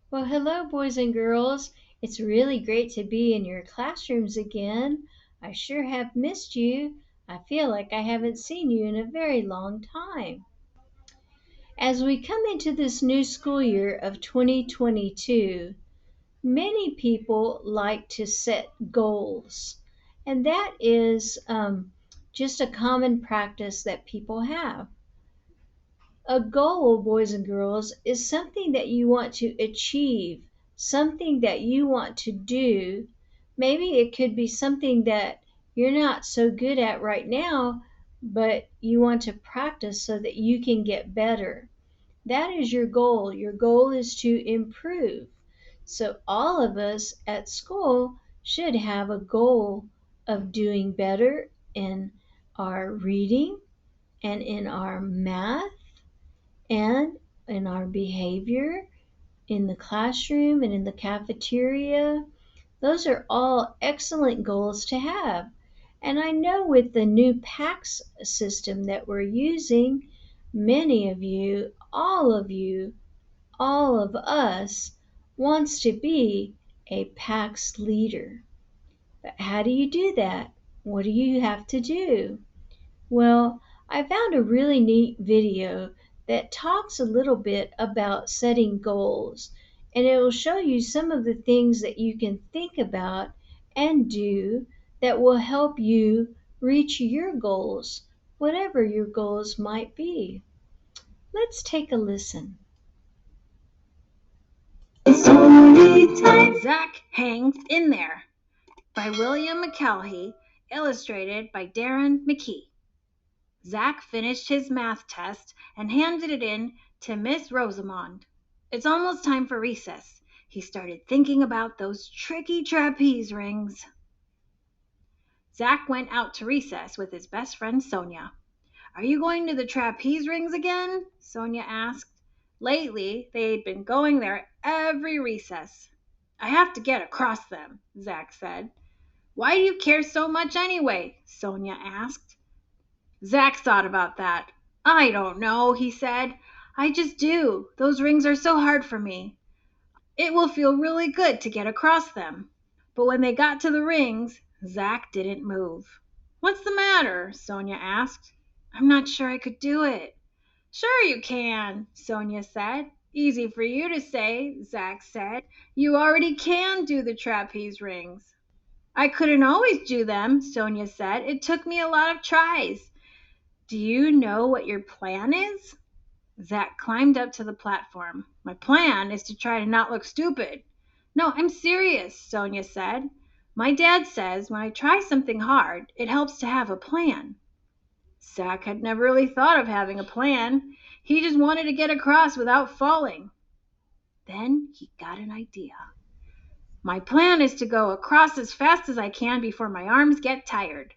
Well, hello, boys and girls. It's really great to be in your classrooms again. I sure have missed you. I feel like I haven't seen you in a very long time. As we come into this new school year of 2022, many people like to set goals, and that is just a common practice that people have. A goal, boys and girls, is something that you want to achieve, something that you want to do. Maybe it could be something that you're not so good at right now, but you want to practice so that you can get better. That is your goal. Your goal is to improve. So, all of us at school should have a goal of doing better in our reading and in our math and in our behavior in the classroom and in the cafeteria. Those are all excellent goals to have. And I know with the new PACS system that we're using, many of you, all of us wants to be a PACS leader. But how do you do that? What do you have to do? Well, I found a really neat video that talks a little bit about setting goals, and it will show you some of the things that you can think about and do that will help you reach your goals, whatever your goals might be. Let's take a listen. Story time. Zach Hangs in There by William Mulcahy, illustrated by Darren McKee. Zach finished his math test and handed it in to Miss Rosamond. It's almost time for recess. He started thinking about those tricky trapeze rings. Zach went out to recess with his best friend Sonia. "Are you going to the trapeze rings again?" Sonia asked. Lately, they'd been going there every recess. "I have to get across them," Zach said. "Why do you care so much anyway?" Sonia asked. Zach thought about that. "I don't know," he said. "I just do. Those rings are so hard for me. It will feel really good to get across them." But when they got to the rings, Zach didn't move. "What's the matter?" Sonia asked. "I'm not sure I could do it." "Sure you can," Sonia said. "Easy for you to say," Zach said. "You already can do the trapeze rings." "I couldn't always do them," Sonia said. "It took me a lot of tries." "Do you know what your plan is?" Zach climbed up to the platform. "My plan is to try to not look stupid." "No, I'm serious," Sonia said. "My dad says when I try something hard, it helps to have a plan." Zach had never really thought of having a plan. He just wanted to get across without falling. Then he got an idea. "My plan is to go across as fast as I can before my arms get tired."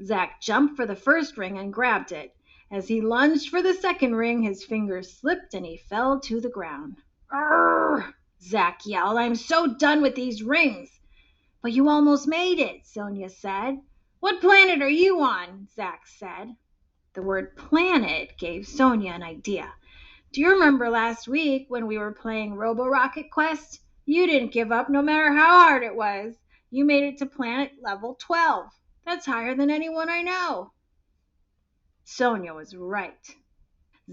Zach jumped for the first ring and grabbed it. As he lunged for the second ring, his fingers slipped and he fell to the ground. "Arrgh!" Zach yelled. "I'm so done with these rings." "But you almost made it," Sonia said. "What planet are you on?" Zach said. The word planet gave Sonia an idea. "Do you remember last week when we were playing Robo Rocket Quest? You didn't give up no matter how hard it was. You made it to planet level 12. That's higher than anyone I know." Sonia was right.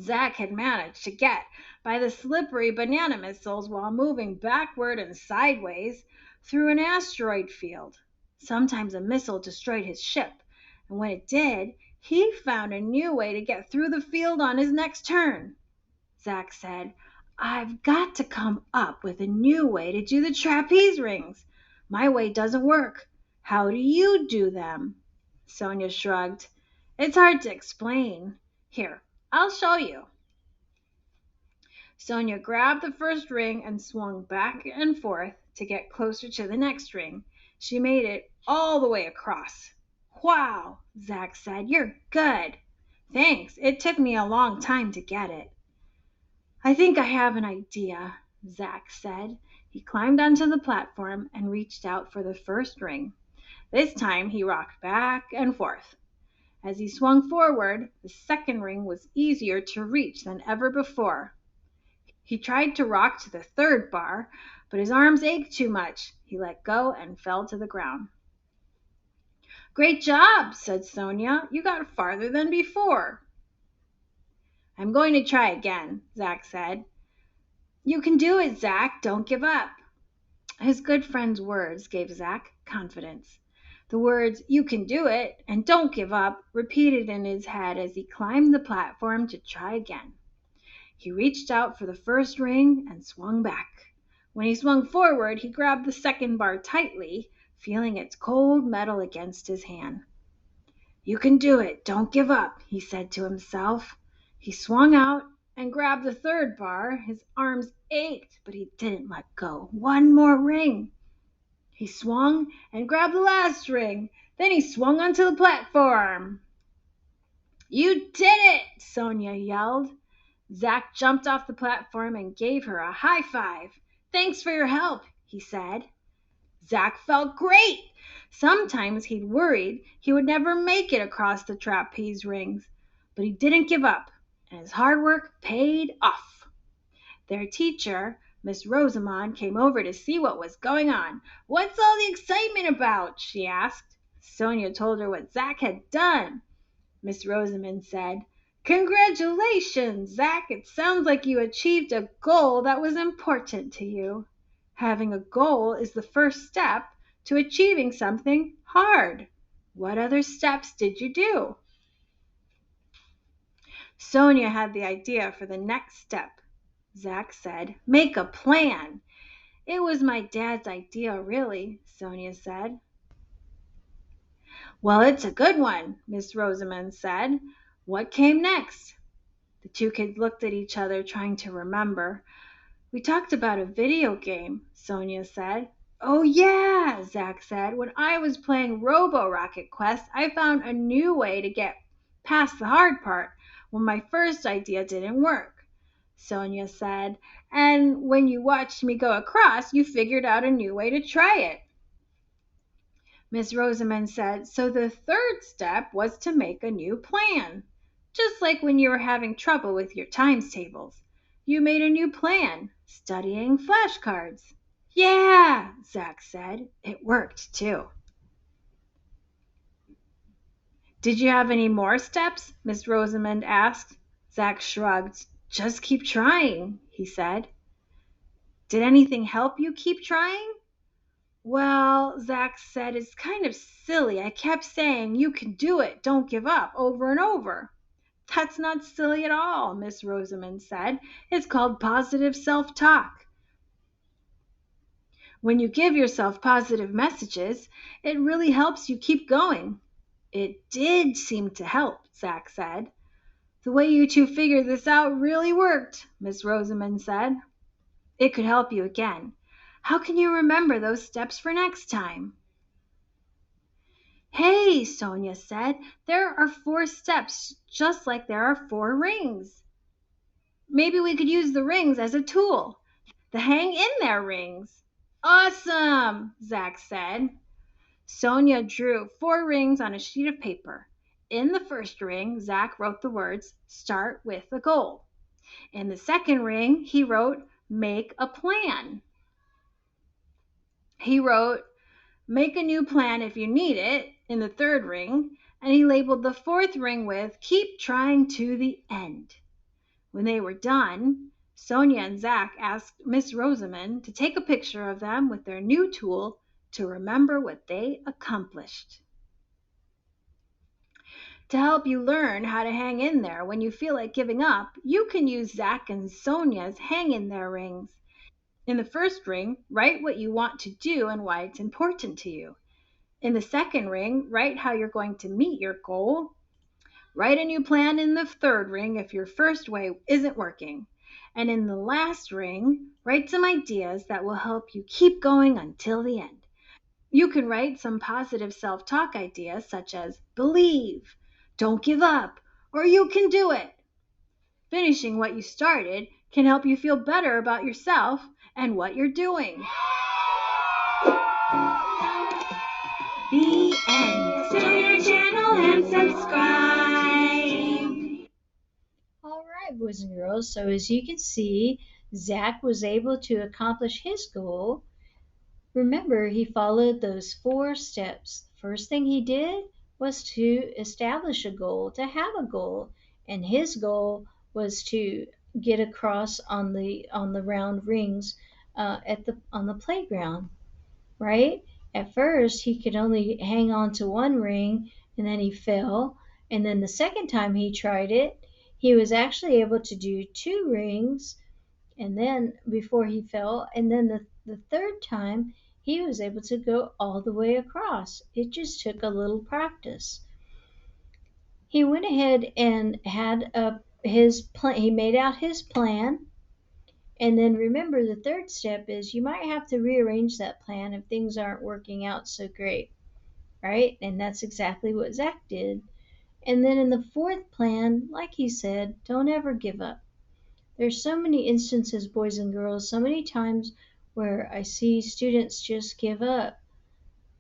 Zach had managed to get by the slippery banana missiles while moving backward and sideways through an asteroid field. Sometimes a missile destroyed his ship, and when it did, he found a new way to get through the field on his next turn. Zach said, "I've got to come up with a new way to do the trapeze rings. My way doesn't work. How do you do them?" Sonia shrugged. "It's hard to explain. Here, I'll show you." Sonia grabbed the first ring and swung back and forth to get closer to the next ring. She made it all the way across. "Wow," Zach said. "You're good." "Thanks. It took me a long time to get it." "I think I have an idea," Zach said. He climbed onto the platform and reached out for the first ring. This time he rocked back and forth. As he swung forward, the second ring was easier to reach than ever before. He tried to rock to the third bar, but his arms ached too much. He let go and fell to the ground. "Great job," said Sonia. "You got farther than before." "I'm going to try again," Zach said. "You can do it, Zach. Don't give up." His good friend's words gave Zach confidence. The words, "You can do it," and "Don't give up," repeated in his head as he climbed the platform to try again. He reached out for the first ring and swung back. When he swung forward, he grabbed the second bar tightly, feeling its cold metal against his hand. "You can do it. Don't give up," he said to himself. He swung out and grabbed the third bar. His arms ached, but he didn't let go. One more ring. He swung and grabbed the last ring. Then he swung onto the platform. "You did it!" Sonia yelled. Zach jumped off the platform and gave her a high five. "Thanks for your help," he said. Zach felt great. Sometimes he'd worried he would never make it across the trapeze rings, but he didn't give up, and his hard work paid off. Their teacher, Miss Rosamond, came over to see what was going on. "What's all the excitement about?" she asked. Sonia told her what Zach had done. Miss Rosamond said, "Congratulations, Zach. It sounds like you achieved a goal that was important to you. Having a goal is the first step to achieving something hard. What other steps did you do?" Sonia had the idea for the next step. Zach said, "Make a plan." "It was my dad's idea, really," Sonia said. "Well, it's a good one," Miss Rosamond said. "What came next?" The two kids looked at each other, trying to remember. "We talked about a video game," Sonia said. "Oh, yeah," Zach said. "When I was playing Robo-Rocket Quest, I found a new way to get past the hard part when my first idea didn't work." Sonia said, "And when you watched me go across, you figured out a new way to try it." Miss Rosamond said, "So the third step was to make a new plan. Just like when you were having trouble with your times tables. You made a new plan, studying flashcards." "Yeah," Zach said. "It worked, too." "Did you have any more steps?" Miss Rosamond asked. Zach shrugged. "Just keep trying," he said. "Did anything help you keep trying?" "Well," Zach said, "it's kind of silly. I kept saying, 'You can do it, don't give up,' over and over." "That's not silly at all," Miss Rosamond said. "It's called positive self-talk. When you give yourself positive messages, it really helps you keep going." "It did seem to help," Zach said. "The way you two figured this out really worked," Miss Rosamond said. "It could help you again. How can you remember those steps for next time?" "Hey," Sonia said, "there are 4 steps, just like there are 4 rings. Maybe we could use the rings as a tool. The hang in there rings." "Awesome," Zach said. Sonia drew 4 rings on a sheet of paper. In the first ring, Zach wrote the words, "Start with a goal." In the second ring, he wrote, "Make a plan." He wrote, "Make a new plan if you need it," in the third ring, and he labeled the fourth ring with, "Keep trying to the end." When they were done, Sonia and Zach asked Miss Rosamond to take a picture of them with their new tool to remember what they accomplished. To help you learn how to hang in there when you feel like giving up, you can use Zach and Sonia's hang in there rings. In the first ring, write what you want to do and why it's important to you. In the second ring, write how you're going to meet your goal. Write a new plan in the third ring if your first way isn't working. And in the last ring, write some ideas that will help you keep going until the end. You can write some positive self-talk ideas such as believe, don't give up, or you can do it. Finishing what you started can help you feel better about yourself and what you're doing. The end. Subscribe to our channel and subscribe. All right, boys and girls. So as you can see, Zach was able to accomplish his goal. Remember, he followed those 4 steps. First thing he did was to establish a goal, to have a goal, and his goal was to get across on the round rings at the on the playground, right? At first, he could only hang on to one ring, and then he fell. And then the second time he tried it, he was actually able to do 2 rings, and then before he fell, and then the third time he was able to go all the way across. It just took a little practice. He went ahead and had his plan. He made out his plan, and then remember, the third step is you might have to rearrange that plan if things aren't working out so great, right? And that's exactly what Zach did. And then in the fourth plan, like he said, don't ever give up. There's so many instances, boys and girls, so many times where I see students just give up.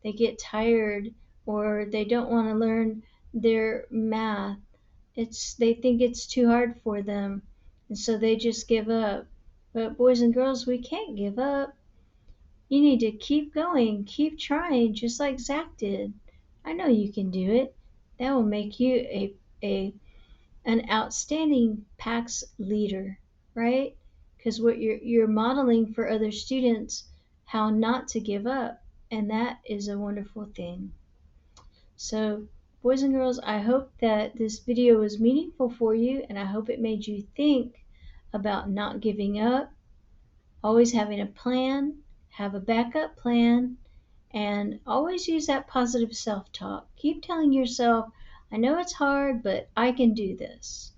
They get tired, or they don't want to learn their math. They think it's too hard for them, and so they just give up. But boys and girls, we can't give up. You need to keep going, keep trying, just like Zach did. I know you can do it. That will make you a an outstanding PAX leader, right? Because what you're modeling for other students how not to give up, and that is a wonderful thing. So, boys and girls, I hope that this video was meaningful for you, and I hope it made you think about not giving up, always having a plan, have a backup plan, and always use that positive self-talk. Keep telling yourself, I know it's hard, but I can do this.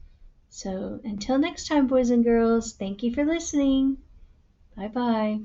So until next time, boys and girls, thank you for listening. Bye bye.